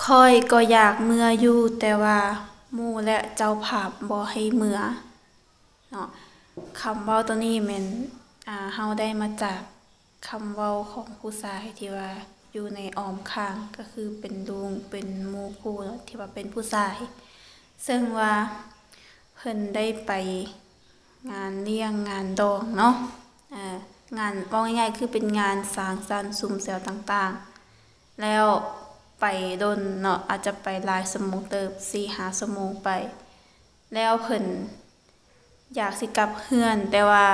ข้อยก็อยากเมื่ออยู่แต่ว่าหมู่และเจ้าภาพบ่ให้เมื่อเนาะคำเว้าตัวนี้แม่นเราได้มาจากคำเว้าของผู้ชายที่ว่าอยู่ในอ้อมข้างก็คือเป็นลุงเป็นหมู่คู่เนาะที่ว่าเป็นผู้ชายซึ่งว่าเพิ่นได้ไปงานเลี้ยงงานดองเนาะงานว่าง่ายๆคือเป็นงานสังสรรค์สุมแซวต่างๆแล้วไปโดนเนาะอาจจะไปหลายชั่วโมงเติบ 4-5 ชั่วโมงไปแล้วเพิ่นอยากสิกลับเฮือนแต่ว่า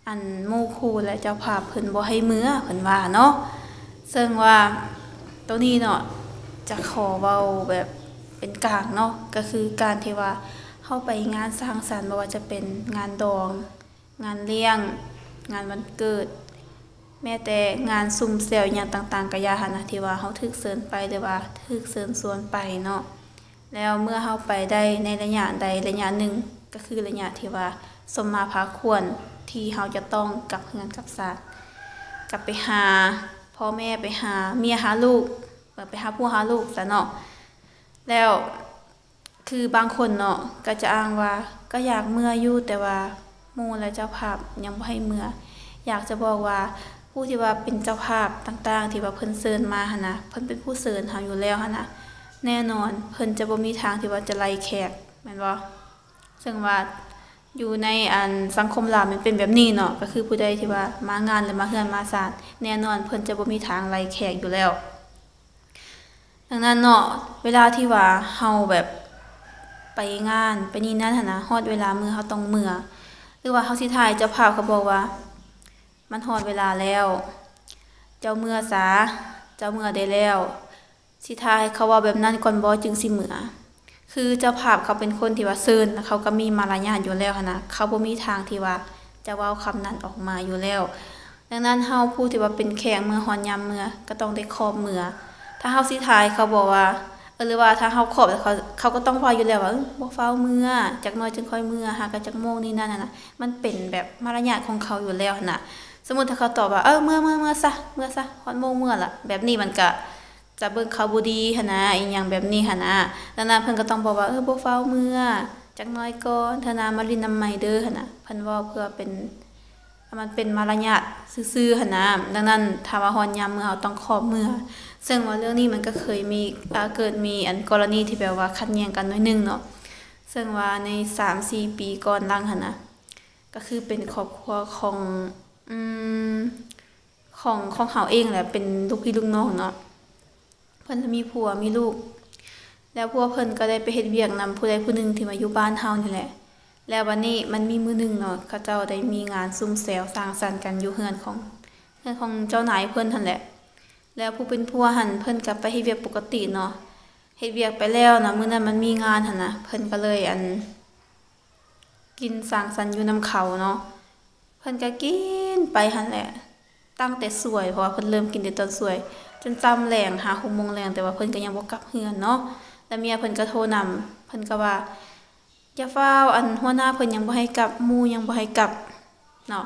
อันหมู่คู่และเจ้าภาพเพิ่นบ่ให้เมื่อเพิ่นว่าเนาะซึ่งว่าตรงนี้เนาะจะขอเว้าแบบเป็นกลางเนาะก็คือการที่ว่าเฮาไปงานสังสรรค์บ่ว่าจะเป็นงานดองงานเลี้ยงงานวันเกิดแม้แต่งานซุ่มแซวหยังต่างๆก็อย่าหันนะที่ว่าเฮาถูกเชิญไปหรือว่าถูกเชิญชวนไปเนาะแล้วเมื่อเฮาไปได้ในระยะใดระยะหนึ่งก็คือระยะที่ว่าสมมาพาควรที่เฮาจะต้องกลับเฮือนกลับศาลกลับไปหาพ่อแม่ไปหาเมียหาลูกไปหาผัวหาลูกซะเนาะแล้วคือบางคนเนาะก็จะอ้างว่าก็อยากเมื่ออยู่แต่ว่าหมู่และเจ้าภาพยังบ่ให้เมื่ออยากจะบอกว่าผู้ที่ว่าเป็นเจ้าภาพต่างๆที่ว่าเพิ่นเชิญมาหั่นน่ะเพิ่นเป็นผู้เชิญเฮาอยู่แล้วหั่นน่ะแน่นอนเพิ่นจะบ่มีทางที่ว่าจะไล่แขกแม่นบ่ซึ่งว่าอยู่ในสังคมลาวมันเป็นแบบนี้เนาะก็คือผู้ใดที่ว่ามางานหรือมาเฮือนมาศาลแน่นอนเพิ่นจะบ่มีทางไล่แขกอยู่แล้วดังนั้นเนาะเวลาที่ว่าเฮาแบบไปงานไปนี่นั่นหั่นน่ะฮอดเวลามื้อเฮาต้องมื้อหรือว่าเฮาสิถ่ายเจ้าภาพเขาบอกว่ามันฮอดเวลาแล้วเจ้ามื้อซะเจ้ามื้อได้แล้วสิถ่ายเขาว่าแบบนั้นก่อนบ่จึงสิมื้อคือเจ้าภาพเขาเป็นคนที่ว่าเชิญแล้วเขาก็มีมารยาทอยู่แล้วหั่นน่ะเขาบ่มีทางที่ว่าจะเว้าคำนั้นออกมาอยู่แล้วดังนั้นเฮาผู้ที่ว่าเป็นแขกมื้อฮอดยามมื้อก็ต้องได้ครอบมื้อถ้าเฮาสิถ่ายเขาบอกว่าหรือว่าถ้าเฮาครอบแล้วเขาก็ต้องว่าอยู่แล้วว่าบ่ฟ้าวมื้อจักหน่อยจึงค่อยมื้อหาก็จักโมงนี่นั่นน่ะมันเป็นแบบมารยาทของเขาอยู่แล้วหั่นน่ะสมมุติถ้าเขาตอบว่ามื้อซะฮอดโมงมื้อล่ะแบบนี้มันก็จะเบิ่งเขาบ่ดีหั่นน่ะอีหยังแบบนี้หั่นน่ะดังนั้นเพิ่นก็ต้องบอกว่าบ่ฟ้าวมื้อจักหน่อยก่อนธนามาลินน้ำใหม่เด้อหั่นน่ะเพิ่นเว้าเพื่อเป็นมันเป็นมารยาทซื่อๆหั่นน่ะดังนั้นถ้าว่าฮอดยามมื้อเฮาต้องครอบมื้อซึ่งว่าเรื่องนี้มันก็เคยมีเกิดมีกรณีที่แบบว่าขัดแย้งกันหน่อยนึงเนาะซึ่งว่าใน 3-4 ปีก่อนหลังหั่นน่ะก็คือเป็นครอบครัวของของเฮาเองแหละเป็นลูกพี่ลูกน้องเนาะเพิ่นมีผัวมีลูกแล้วผัวเพิ่นก็ได้ไปเฮ็ดเวียกนำผู้ใดผู้หนึ่งที่มาอยู่บ้านเฮานี่แหละแล้ววันนี้มันมีมื้อนึงเนาะเขาเจ้าได้มีงานซุ่มแซวสร้างสรรค์กันอยู่เฮือนของเจ้านายเพิ่นหั่นแหละแล้วผู้เป็นผัวหั่นเพิ่นก็ไปเฮ็ดเวียกปกติเนาะเฮ็ดเวียกไปแล้วนะมื้อนั้นมันมีงานหั่นน่ะเพิ่นก็เลยกินสร้างสรรค์อยู่นำเขาเนาะเพิ่นก็กินไปหั่นแหละตั้งแต่สวยเพราะว่าเพิ่นเริ่มกินแต่ตอนสวยจนค่ำแลง 5-6 โมงแลงแต่ว่าเพิ่นก็ยังบ่กลับเฮือนเนาะแล้วเมียเพิ่นก็โทรนำเพิ่นก็ว่าอย่าฟ้าวหัวหน้าเพิ่นยังบ่ให้กลับหมู่ยังบ่ให้กลับเนาะ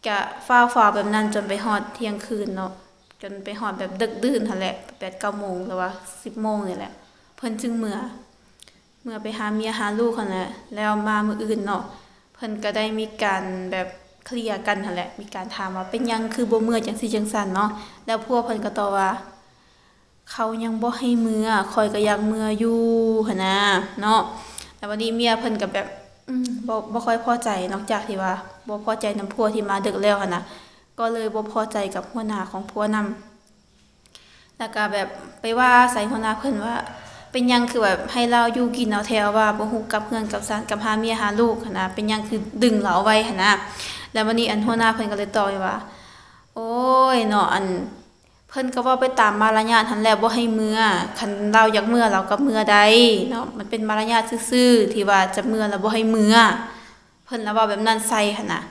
ก็ฟ้าวแบบนั้นจนไปฮอดเที่ยงคืนเนาะจนไปฮอดแบบดึกดื่นหั่นแหละ 8-9 โมงหรือว่า 10 โมงนี่แหละเพิ่นจึงเมื่อไปหาเมียหาลูกหั่นแหละแล้วมามื้ออื่นเนาะเพิ่นก็ได้มีการแบบเคลียร์กันหั่นแหละมีการถามว่าเป็นหยังคือบ่เมื่อจังซี่จังซั่นเนาะแล้วพวกเพิ่นก็ตอบว่าเขายังบ่ให้เมื่อข้อยก็อยากเมื่ออยู่หั่นน่ะเนาะแล้ววันนี้เมียเพิ่นก็แบบบ่ค่อยพอใจนอกจากที่ว่าบ่พอใจนำผัวที่มาดึกแล้วหั่นน่ะก็เลยบ่พอใจกับหัวหน้าของผัวนำแล้วก็แบบไปว่าใส่หัวหน้าเพิ่นว่าเป็นหยังคือแบบให้เราอยู่กินเอาแถวว่าบ่ฮู้กลับเฮือนกลับศาลกับหาเมียหาลูกหั่นน่ะเป็นหยังคือดึงเราไว้หั่นน่ะแล้ววันนี้หัวหน้าเพิ่นก็เลยตอบว่าโอ้ยเนาะเพิ่นก็เว้าไปตามมารยาทหั่นแหละบ่ให้เมื่อคันเราอยากเมื่อเราก็เมื่อได้เนาะมันเป็นมารยาทซื่อๆที่ว่าจะเมื่อแล้วบ่ให้เมื่อเพิ่นน่ะเว้าแบบนั้นใส่หั่นน่ะ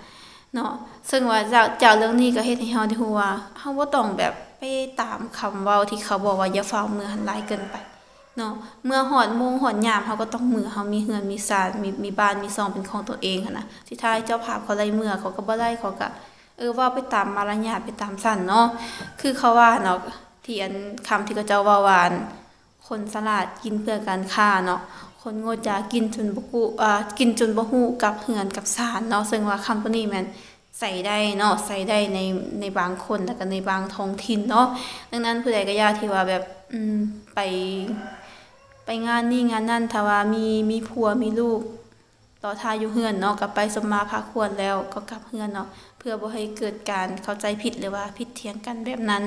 เนาะซึ่งว่าจากเรื่องนี้ก็เฮ็ดให้เฮาได้ฮู้ว่าเฮาบ่ต้องแบบไปตามคำเว้าที่เขาบอกว่าอย่าฟ้าวเมื่อหั่นหลายเกินไปเนาะเมื่อฮอดโมงฮอดยามเฮาก็ต้องเมื่อเฮามีเรือนมีศาลมีบ้านมีช่องเป็นของตัวเองหั่นน่ะสิท้ายเจ้าภาพเขาไล่เมื่อเขาก็บ่ไล่เขาก็ว่าไปตามมารยาทไปตามสั่นเนาะคือเขาว่าเนาะที่คำที่เขาเจ้าว่า คนฉลาดกินเพื่อการค้าเนาะคนโง่จะกินจนบ่ฮู้กินจนบ่ฮู้กับเหือนกับศาลเนาะซึ่งว่าคำตัวนี้แม่นใส่ได้เนาะใส่ได้ในบางคนแล้วก็ในบางท้องถิ่นเนาะดังนั้นผู้ใดก็อย่าที่ว่าแบบไปงานนี้งานนั้นถ้าว่ามีผัวมีลูกต่อท่าอยู่เฮือนเนาะก็ไปสมมาพาควรแล้วก็กลับเฮือนเนาะเพื่อบ่ให้เกิดการเข้าใจผิดหรือว่าผิดเถียงกันแบบนั้น